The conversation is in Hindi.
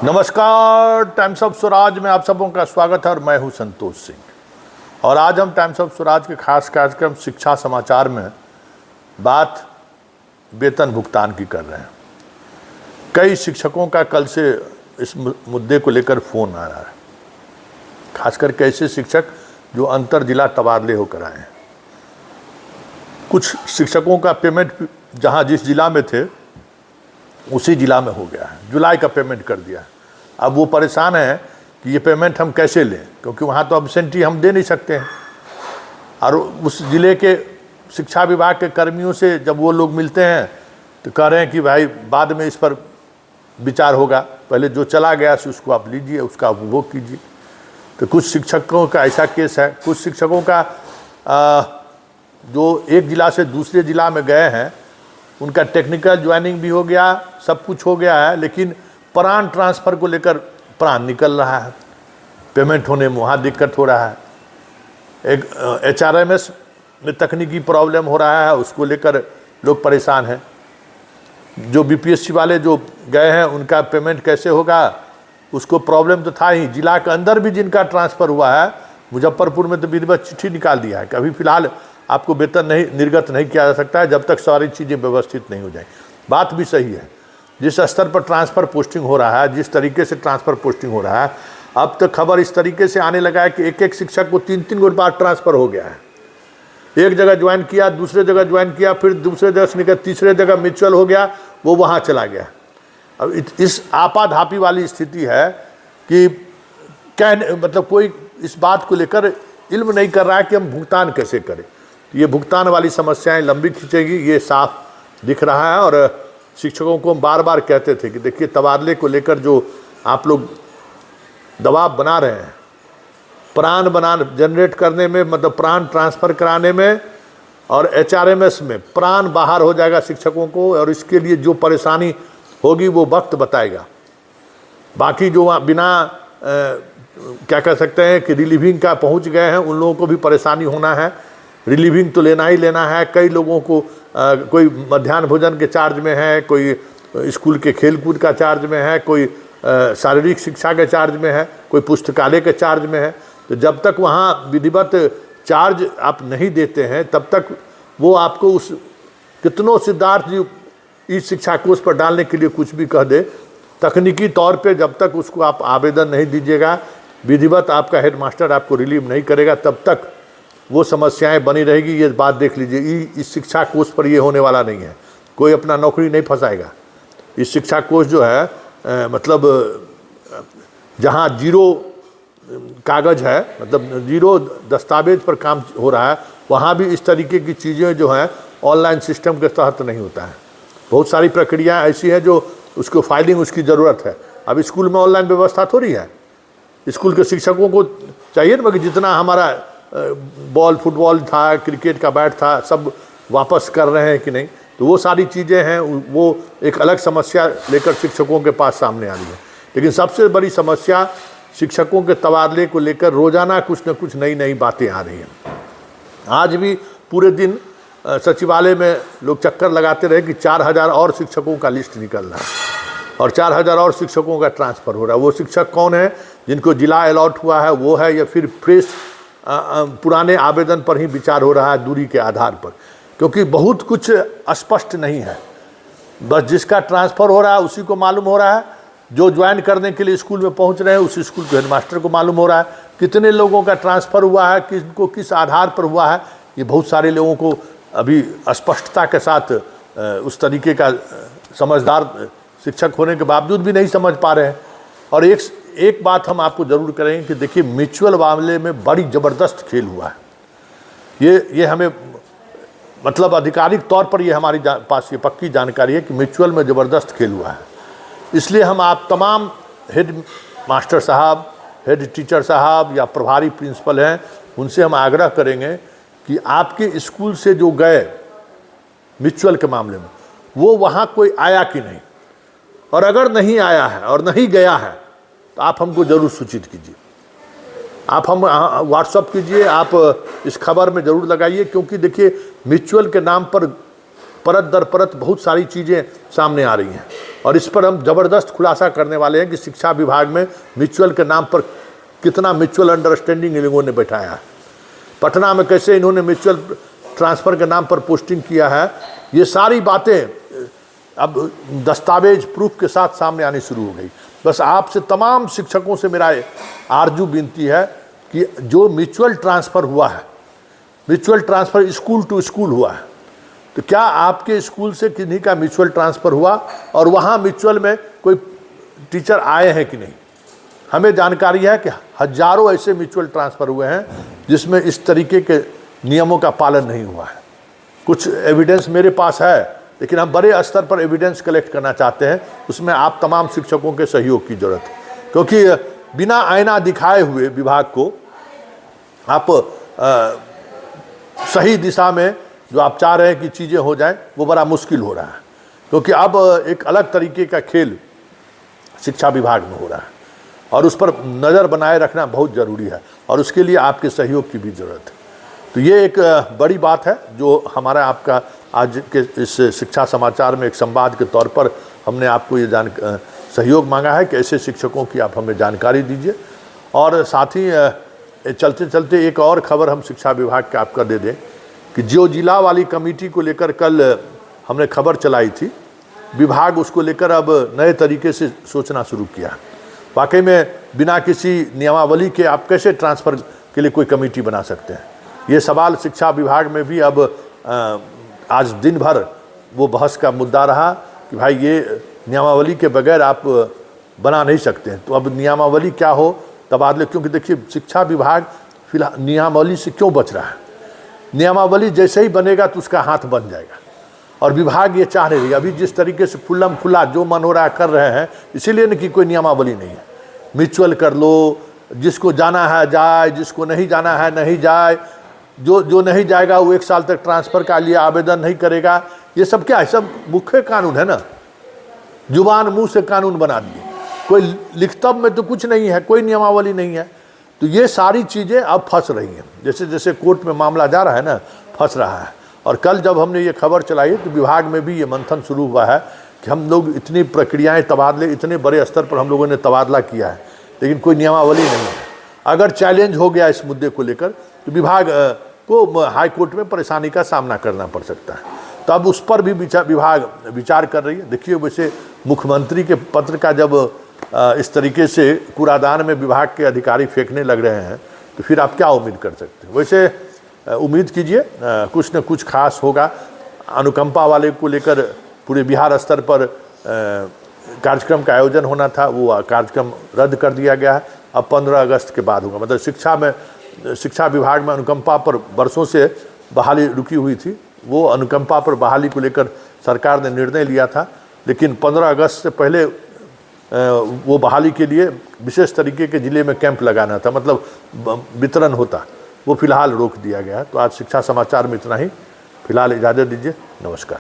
नमस्कार, टाइम्स ऑफ स्वराज में आप सबों का स्वागत है और मैं हूं संतोष सिंह। और आज हम टाइम्स ऑफ स्वराज के खास कार्यक्रम शिक्षा समाचार में बात वेतन भुगतान की कर रहे हैं। कई शिक्षकों का कल से इस मुद्दे को लेकर फोन आ रहा है, खासकर ऐसे शिक्षक जो अंतर जिला तबादले होकर आए हैं। कुछ शिक्षकों का पेमेंट जहां जिस जिला में थे उसी जिला में हो गया है, जुलाई का पेमेंट कर दिया। अब वो परेशान है कि ये पेमेंट हम कैसे लें, क्योंकि वहाँ तो एब्सेंटी हम दे नहीं सकते हैं। और उस ज़िले के शिक्षा विभाग के कर्मियों से जब वो लोग मिलते हैं तो कह रहे हैं कि भाई बाद में इस पर विचार होगा, पहले जो चला गया उसको आप लीजिए, उसका उपभोग कीजिए। तो कुछ शिक्षकों का ऐसा केस है। कुछ शिक्षकों का जो एक ज़िला से दूसरे ज़िला में गए हैं, उनका टेक्निकल ज्वाइनिंग भी हो गया, सब कुछ हो गया है, लेकिन प्राण ट्रांसफ़र को लेकर प्राण निकल रहा है। पेमेंट होने में वहाँ दिक्कत हो रहा है। एक HRMS में तकनीकी प्रॉब्लम हो रहा है, उसको लेकर लोग परेशान हैं। जो BPSC वाले जो गए हैं उनका पेमेंट कैसे होगा, उसको प्रॉब्लम तो था ही। जिला के अंदर भी जिनका ट्रांसफ़र हुआ है, मुजफ्फरपुर में तो विधिवत चिट्ठी निकाल दिया है कि अभी फ़िलहाल आपको वेतन नहीं निर्गत नहीं किया जा सकता है जब तक सारी चीज़ें व्यवस्थित नहीं हो जाए। बात भी सही है। जिस स्तर पर ट्रांसफ़र पोस्टिंग हो रहा है, जिस तरीके से ट्रांसफ़र पोस्टिंग हो रहा है, अब तो खबर इस तरीके से आने लगा है कि एक एक शिक्षक को 3-3 बार ट्रांसफ़र हो गया है। एक जगह ज्वाइन किया, दूसरे जगह ज्वाइन किया, फिर दूसरे जगह से निकल तीसरे जगह म्यूचुअल हो गया, वो वहाँ चला गया। अब इस आपाधापी वाली स्थिति है कि मतलब कोई इस बात को लेकर इल्म नहीं कर रहा है कि हम भुगतान कैसे करें। ये भुगतान वाली समस्याएं लंबी खींचेगी, ये साफ दिख रहा है। और शिक्षकों को हम बार बार कहते थे कि देखिए, तबादले को लेकर जो आप लोग दबाव बना रहे हैं, प्राण जनरेट करने में, मतलब प्राण ट्रांसफ़र कराने में, और HRMS में प्राण बाहर हो जाएगा शिक्षकों को, और इसके लिए जो परेशानी होगी वो वक्त बताएगा। बाकी जो बिना क्या कह सकते हैं कि रिलीविंग का पहुंच गए हैं, उन लोगों को भी परेशानी होना है। रिलीविंग तो लेना ही लेना है। कई लोगों को कोई मध्याह्न भोजन के चार्ज में है, कोई स्कूल के खेलकूद का चार्ज में है, कोई शारीरिक शिक्षा के चार्ज में है, कोई पुस्तकालय के चार्ज में है। तो जब तक वहाँ विधिवत चार्ज आप नहीं देते हैं, तब तक वो आपको उस कितनों सिद्धार्थ जी इस शिक्षा कोष पर डालने के लिए कुछ भी कह दे, तकनीकी तौर पे जब तक उसको आप आवेदन नहीं दीजिएगा, विधिवत आपका हेडमास्टर आपको रिलीव नहीं करेगा, तब तक वो समस्याएं बनी रहेगी। ये बात देख लीजिए, इस शिक्षा कोष पर ये होने वाला नहीं है। कोई अपना नौकरी नहीं फंसाएगा। इस शिक्षा कोष जो है मतलब जहाँ जीरो कागज़ है, मतलब जीरो दस्तावेज पर काम हो रहा है, वहाँ भी इस तरीके की चीज़ें जो हैं ऑनलाइन सिस्टम के तहत नहीं होता है। बहुत सारी प्रक्रियाएँ ऐसी हैं जो उसको फाइलिंग उसकी ज़रूरत है। अब स्कूल में ऑनलाइन व्यवस्था थोड़ी है। स्कूल के शिक्षकों को चाहिए ना कि जितना हमारा बॉल फुटबॉल था, क्रिकेट का बैट था, सब वापस कर रहे हैं कि नहीं। तो वो सारी चीज़ें हैं, वो एक अलग समस्या लेकर शिक्षकों के पास सामने आ रही है। लेकिन सबसे बड़ी समस्या शिक्षकों के तबादले को लेकर रोज़ाना कुछ न कुछ नई नई बातें आ रही हैं। आज भी पूरे दिन सचिवालय में लोग चक्कर लगाते रहे कि 4000 और शिक्षकों का लिस्ट निकल रहा है और 4000 और शिक्षकों का ट्रांसफ़र हो रहा है। वो शिक्षक कौन है जिनको जिला अलॉट हुआ है वो है, या फिर फ्रेश पुराने आवेदन पर ही विचार हो रहा है दूरी के आधार पर, क्योंकि बहुत कुछ स्पष्ट नहीं है। बस जिसका ट्रांसफ़र हो रहा है उसी को मालूम हो रहा है। जो ज्वाइन करने के लिए स्कूल में पहुंच रहे हैं उस स्कूल के हेडमास्टर को मालूम हो रहा है। कितने लोगों का ट्रांसफ़र हुआ है, किसको किस आधार पर हुआ है, ये बहुत सारे लोगों को अभी स्पष्टता के साथ उस तरीके का समझदार शिक्षक होने के बावजूद भी नहीं समझ पा रहे हैं। और एक बात हम आपको ज़रूर करेंगे कि देखिए, म्यूचुअल मामले में बड़ी ज़बरदस्त खेल हुआ है। ये हमें मतलब आधिकारिक तौर पर ये हमारी पास ये पक्की जानकारी है कि म्यूचुअल में ज़बरदस्त खेल हुआ है। इसलिए हम आप तमाम हेड मास्टर साहब, हेड टीचर साहब या प्रभारी प्रिंसिपल हैं, उनसे हम आग्रह करेंगे कि आपके स्कूल से जो गए म्यूचुअल के मामले में, वो वहाँ कोई आया कि नहीं, और अगर नहीं आया है और नहीं गया है तो आप हमको ज़रूर सूचित कीजिए। आप हम व्हाट्सअप कीजिए, आप इस खबर में ज़रूर लगाइए, क्योंकि देखिए, म्यूचुअल के नाम पर परत दर परत बहुत सारी चीज़ें सामने आ रही हैं और इस पर हम ज़बरदस्त खुलासा करने वाले हैं कि शिक्षा विभाग में म्यूचुअल के नाम पर कितना म्यूचुअल अंडरस्टैंडिंग इन लोगों ने बैठाया है। पटना में कैसे इन्होंने म्यूचुअल ट्रांसफ़र के नाम पर पोस्टिंग किया है, ये सारी बातें अब दस्तावेज प्रूफ के साथ सामने आनी शुरू हो गई। बस आपसे तमाम शिक्षकों से मेरा आरजू विनती है कि जो म्यूचुअल ट्रांसफ़र हुआ है, mutual transfer school to school हुआ है, तो क्या आपके स्कूल से किन्हीं का म्यूचुअल ट्रांसफ़र हुआ और वहाँ म्यूचुअल में कोई टीचर आए हैं कि नहीं? हमें जानकारी है कि हजारों ऐसे म्यूचुअल ट्रांसफ़र हुए हैं जिसमें इस तरीके के नियमों का पालन नहीं हुआ है। कुछ एविडेंस मेरे पास है, लेकिन हम बड़े स्तर पर एविडेंस कलेक्ट करना चाहते हैं। उसमें आप तमाम शिक्षकों के सहयोग की ज़रूरत है, क्योंकि बिना आईना दिखाए हुए विभाग को आप सही दिशा में जो आप चाह रहे हैं कि चीज़ें हो जाएं, वो बड़ा मुश्किल हो रहा है, क्योंकि अब एक अलग तरीके का खेल शिक्षा विभाग में हो रहा है और उस पर नज़र बनाए रखना बहुत ज़रूरी है और उसके लिए आपके सहयोग की भी ज़रूरत है। तो ये एक बड़ी बात है जो हमारा आपका आज के इस शिक्षा समाचार में एक संवाद के तौर पर हमने आपको ये सहयोग मांगा है कि ऐसे शिक्षकों की आप हमें जानकारी दीजिए। और साथ ही चलते चलते एक और खबर हम शिक्षा विभाग के आपका दे दें कि जो जिला वाली कमेटी को लेकर कल हमने खबर चलाई थी, विभाग उसको लेकर अब नए तरीके से सोचना शुरू किया। वाकई में बिना किसी नियमावली के आप कैसे ट्रांसफ़र के लिए कोई कमेटी बना सकते हैं? ये सवाल शिक्षा विभाग में भी अब आज दिन भर वो बहस का मुद्दा रहा कि भाई ये नियमावली के बगैर आप बना नहीं सकते हैं। तो अब नियमावली क्या हो, तबादले, क्योंकि देखिए शिक्षा विभाग फिलहाल नियमावली से क्यों बच रहा है? नियमावली जैसे ही बनेगा तो उसका हाथ बन जाएगा और विभाग ये चाह रही है। अभी जिस तरीके से खुल्लम खुल्ला जो मन हो रहा है कर रहे हैं, इसीलिए न कि कोई नियमावली नहीं है। म्यूचुअल कर लो, जिसको जाना है जाए, जिसको नहीं जाना है नहीं जाए, जो नहीं जाएगा वो 1 साल तक ट्रांसफ़र का लिए आवेदन नहीं करेगा। ये सब क्या है? सब मुख्य कानून है ना, जुबान मुंह से कानून बना दिए। कोई लिखतब में तो कुछ नहीं है, कोई नियमावली नहीं है। तो ये सारी चीज़ें अब फंस रही हैं, जैसे जैसे कोर्ट में मामला जा रहा है ना, फंस रहा है। और कल जब हमने ये खबर चलाई तो विभाग में भी ये मंथन शुरू हुआ है कि हम लोग इतनी प्रक्रियाएं, तबादले इतने बड़े स्तर पर हम लोगों ने तबादला किया है, लेकिन कोई नियमावली नहीं है। अगर चैलेंज हो गया इस मुद्दे को लेकर तो विभाग को हाई कोर्ट में परेशानी का सामना करना पड़ सकता है। तो अब उस पर भी विभाग विचार कर रही है। देखिए, वैसे मुख्यमंत्री के पत्र का जब इस तरीके से कूड़ादान में विभाग के अधिकारी फेंकने लग रहे हैं तो फिर आप क्या उम्मीद कर सकते हैं? वैसे उम्मीद कीजिए कुछ न कुछ खास होगा। अनुकंपा वाले को लेकर पूरे बिहार स्तर पर कार्यक्रम का आयोजन होना था, वो कार्यक्रम रद्द कर दिया गया है। अब 15 अगस्त के बाद होगा। मतलब शिक्षा विभाग में अनुकंपा पर बरसों से बहाली रुकी हुई थी, वो अनुकंपा पर बहाली को लेकर सरकार ने निर्णय लिया था, लेकिन 15 अगस्त से पहले वो बहाली के लिए विशेष तरीके के ज़िले में कैंप लगाना था, मतलब वितरण होता, वो फिलहाल रोक दिया गया। तो आज शिक्षा समाचार में इतना ही। फिलहाल इजाज़त दीजिए, नमस्कार।